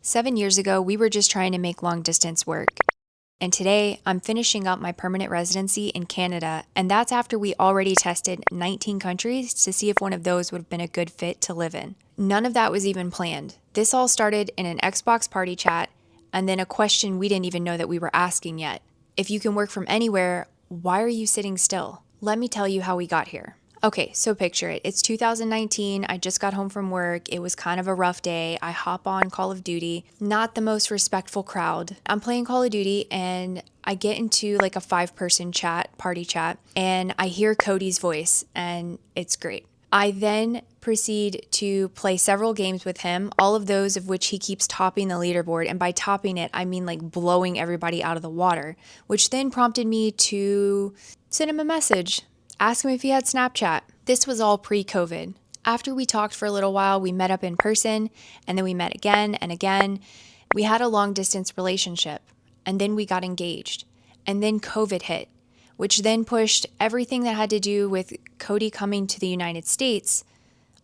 7 years ago, we were just trying to make long distance work. And today, I'm finishing up my permanent residency in Canada, and that's after we already tested 19 countries to see if one of those would have been a good fit to live in. None of that was even planned. This all started in an Xbox party chat, and then a question we didn't even know that we were asking yet. If you can work from anywhere, why are you sitting still? Let me tell you how we got here. Okay, so picture it. It's 2019. I just got home from work. It was kind of a rough day. I hop on Call of Duty, not the most respectful crowd. I'm playing Call of Duty and I get into like a 5-person party chat, and I hear Cody's voice, and it's great. I then proceed to play several games with him, all of those of which he keeps topping the leaderboard. And by topping it, I mean like blowing everybody out of the water, which then prompted me to send him a message. Ask him if he had Snapchat. This was all pre-COVID. After we talked for a little while, we met up in person, and then we met again and again. We had a long distance relationship, and then we got engaged. And then COVID hit, which then pushed everything that had to do with Cody coming to the United States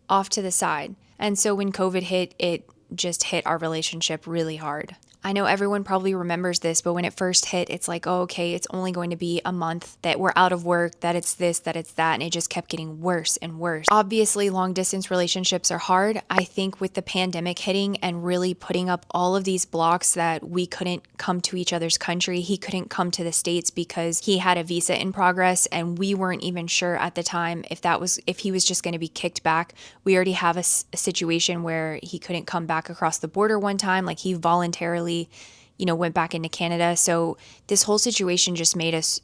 off to the side. And so when COVID hit, it just hit our relationship really hard. I know everyone probably remembers this, but when it first hit, it's like, oh, okay, it's only going to be a month that we're out of work, that it's this, that it's that, and it just kept getting worse and worse. Obviously, long distance relationships are hard. I think with the pandemic hitting and really putting up all of these blocks that we couldn't come to each other's country, he couldn't come to the States because he had a visa in progress, and we weren't even sure at the time if he was just going to be kicked back. We already have a situation where he couldn't come back across the border one time, like he voluntarily went back into Canada. So this whole situation just made us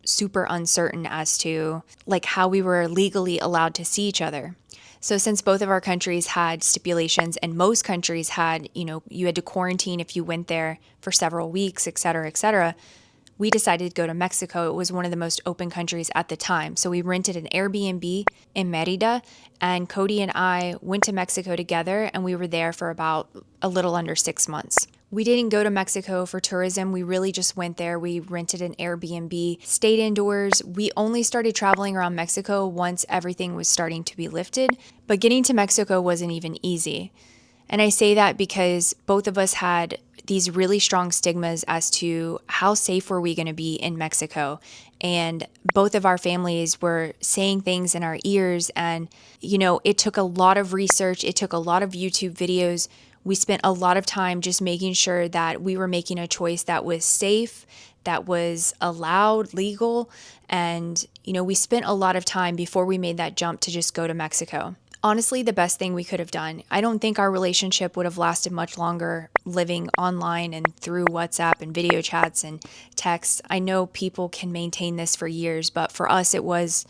super uncertain as to like how we were legally allowed to see each other. So since both of our countries had stipulations, and most countries had, you had to quarantine if you went there for several weeks, et cetera, we decided to go to Mexico. It was one of the most open countries at the time. So we rented an Airbnb in Merida, and Cody and I went to Mexico together, and we were there for about a little under 6 months. We didn't go to Mexico for tourism. We really just went there. We rented an Airbnb, stayed indoors. We only started traveling around Mexico once everything was starting to be lifted. But getting to Mexico wasn't even easy. And I say that because both of us had these really strong stigmas as to how safe were we going to be in Mexico. And both of our families were saying things in our ears. And, it took a lot of research. It took a lot of YouTube videos. We spent a lot of time just making sure that we were making a choice that was safe, that was allowed, legal. And, we spent a lot of time before we made that jump to just go to Mexico. Honestly, the best thing we could have done. I don't think our relationship would have lasted much longer living online and through WhatsApp and video chats and texts. I know people can maintain this for years, but for us, it was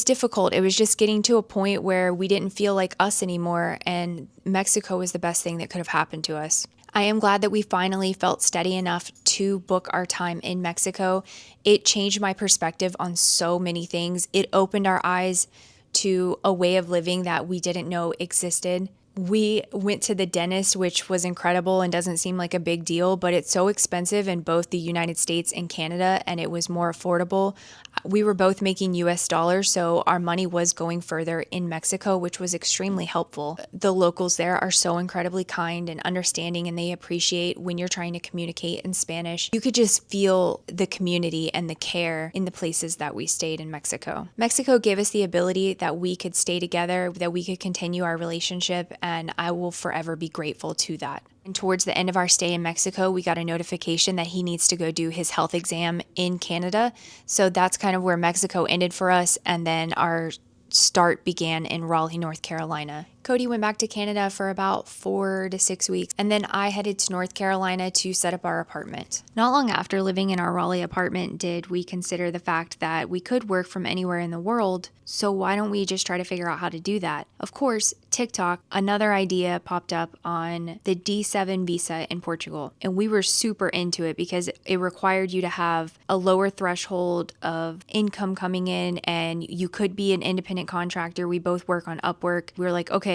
difficult. It was just getting to a point where we didn't feel like us anymore, and Mexico was the best thing that could have happened to us. I am glad that we finally felt steady enough to book our time in Mexico. It changed my perspective on so many things. It opened our eyes to a way of living that we didn't know existed. We went to the dentist, which was incredible and doesn't seem like a big deal, but it's so expensive in both the United States and Canada, and it was more affordable. We were both making US dollars, so our money was going further in Mexico, which was extremely helpful. The locals there are so incredibly kind and understanding, and they appreciate when you're trying to communicate in Spanish. You could just feel the community and the care in the places that we stayed in Mexico. Mexico gave us the ability that we could stay together, that we could continue our relationship, and I will forever be grateful to that. And towards the end of our stay in Mexico, we got a notification that he needs to go do his health exam in Canada. So that's kind of where Mexico ended for us, and then our start began in Raleigh, North Carolina. Cody went back to Canada for about 4 to 6 weeks, and then I headed to North Carolina to set up our apartment. Not long after living in our Raleigh apartment did we consider the fact that we could work from anywhere in the world, so why don't we just try to figure out how to do that? Of course, TikTok, another idea popped up on the D7 visa in Portugal, and we were super into it because it required you to have a lower threshold of income coming in, and you could be an independent contractor. We both work on Upwork. We were like, okay,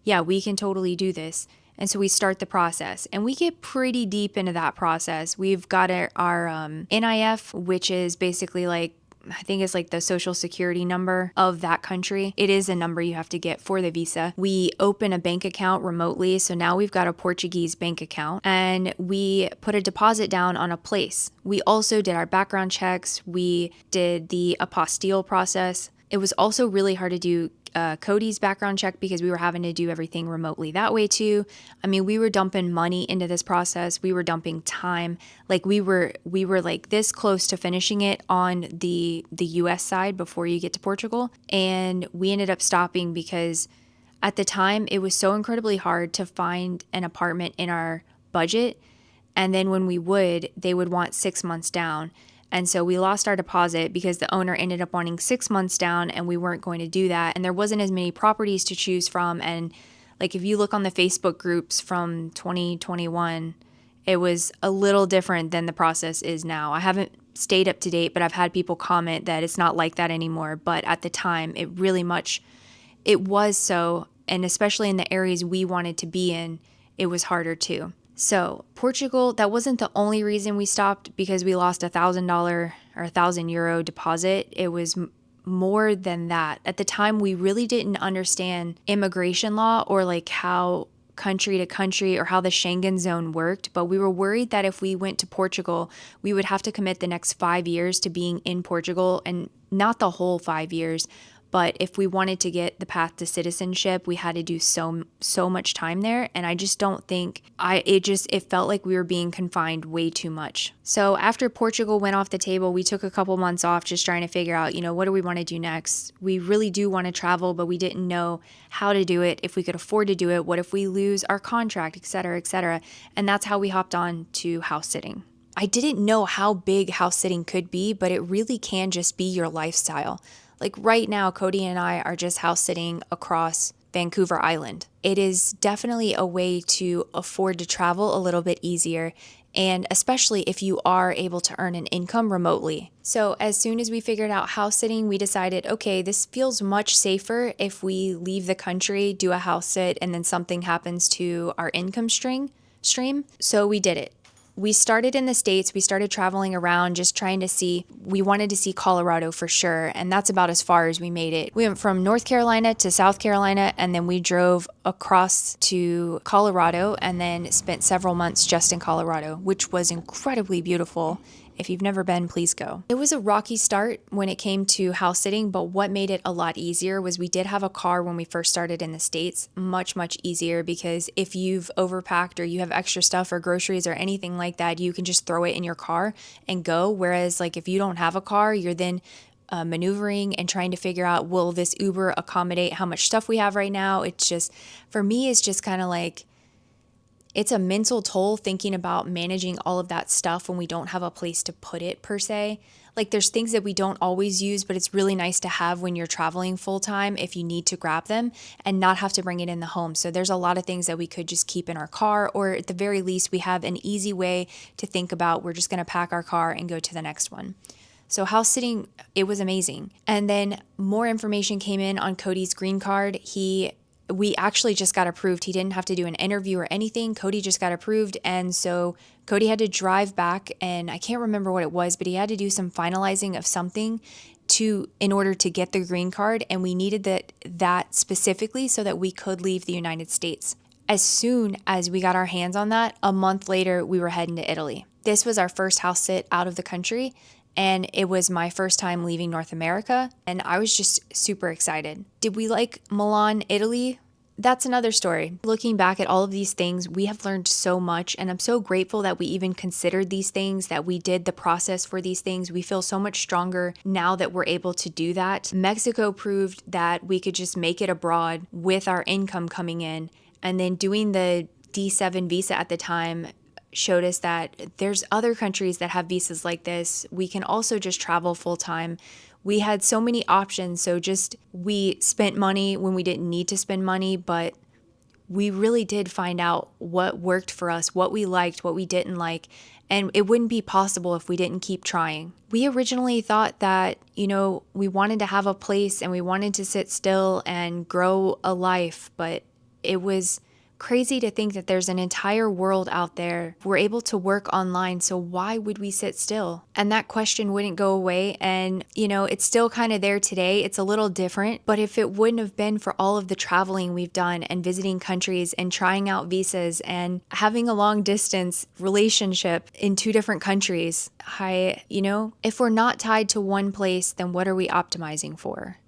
yeah, we can totally do this. And so we start the process, and we get pretty deep into that process. We've got our NIF, which is basically like I think it's like the social security number of that country. It is a number you have to get for the visa. We open a bank account remotely. So now we've got a Portuguese bank account, and we put a deposit down on a place. We also did our background checks. We did the apostille process. It was also really hard to do Cody's background check because we were having to do everything remotely that way too. I mean, we were dumping money into this process. We were dumping time. Like we were like this close to finishing it on the US side before you get to Portugal. And we ended up stopping because at the time it was so incredibly hard to find an apartment in our budget. And then when we would, they would want 6 months down. And so we lost our deposit because the owner ended up wanting 6 months down, and we weren't going to do that. And there wasn't as many properties to choose from. And like if you look on the Facebook groups from 2021, it was a little different than the process is now. I haven't stayed up to date, but I've had people comment that it's not like that anymore. But at the time, it was so. And especially in the areas we wanted to be in, it was harder too. So Portugal, that wasn't the only reason we stopped because we lost $1,000 or €1,000 deposit. It was more than that. At the time, we really didn't understand immigration law or like how country to country or how the Schengen zone worked, but we were worried that if we went to Portugal, we would have to commit the next 5 years to being in Portugal, and not the whole 5 years. But if we wanted to get the path to citizenship, we had to do so much time there. And I just don't think it felt like we were being confined way too much. So after Portugal went off the table, we took a couple months off just trying to figure out, what do we want to do next? We really do want to travel, but we didn't know how to do it, if we could afford to do it, what if we lose our contract, et cetera, et cetera. And that's how we hopped on to house sitting. I didn't know how big house sitting could be, but it really can just be your lifestyle. Like right now, Cody and I are just house sitting across Vancouver Island. It is definitely a way to afford to travel a little bit easier, and especially if you are able to earn an income remotely. So as soon as we figured out house sitting, we decided, okay, this feels much safer if we leave the country, do a house sit, and then something happens to our income stream. So we did it. We started in the States. We started traveling around just trying to see. We wanted to see Colorado for sure, and that's about as far as we made it. We went from North Carolina to South Carolina, and then we drove across to Colorado and then spent several months just in Colorado, which was incredibly beautiful. If you've never been, please go. It was a rocky start when it came to house sitting, but what made it a lot easier was we did have a car when we first started in the States. Much, much easier, because if you've overpacked or you have extra stuff or groceries or anything like that, you can just throw it in your car and go. Whereas like if you don't have a car, you're then maneuvering and trying to figure out, will this Uber accommodate how much stuff we have right now? It's just, for me, it's just kind of like, it's a mental toll thinking about managing all of that stuff when we don't have a place to put it per se. Like there's things that we don't always use, but it's really nice to have when you're traveling full time if you need to grab them and not have to bring it in the home. So there's a lot of things that we could just keep in our car, or at the very least we have an easy way to think about, we're just going to pack our car and go to the next one. So house sitting, it was amazing. And then more information came in on Cody's green card. We actually just got approved. He didn't have to do an interview or anything. Cody just got approved. And so Cody had to drive back, and I can't remember what it was, but he had to do some finalizing of something in order to get the green card. And we needed that specifically so that we could leave the United States. As soon as we got our hands on that, a month later, we were heading to Italy. This was our first house sit out of the country, and it was my first time leaving North America, and I was just super excited. Did we like Milan, Italy? That's another story. Looking back at all of these things, we have learned so much, and I'm so grateful that we even considered these things, that we did the process for these things. We feel so much stronger now that we're able to do that. Mexico proved that we could just make it abroad with our income coming in, and then doing the D7 visa at the time showed us that there's other countries that have visas like this. We can also just travel full time. We had so many options. So we spent money when we didn't need to spend money, but we really did find out what worked for us, what we liked, what we didn't like. And it wouldn't be possible if we didn't keep trying. We originally thought that, we wanted to have a place and we wanted to sit still and grow a life, but Crazy to think that there's an entire world out there. We're able to work online, so why would we sit still? And that question wouldn't go away. And, it's still kind of there today. It's a little different, but if it wouldn't have been for all of the traveling we've done and visiting countries and trying out visas and having a long distance relationship in 2 different countries, if we're not tied to one place, then what are we optimizing for?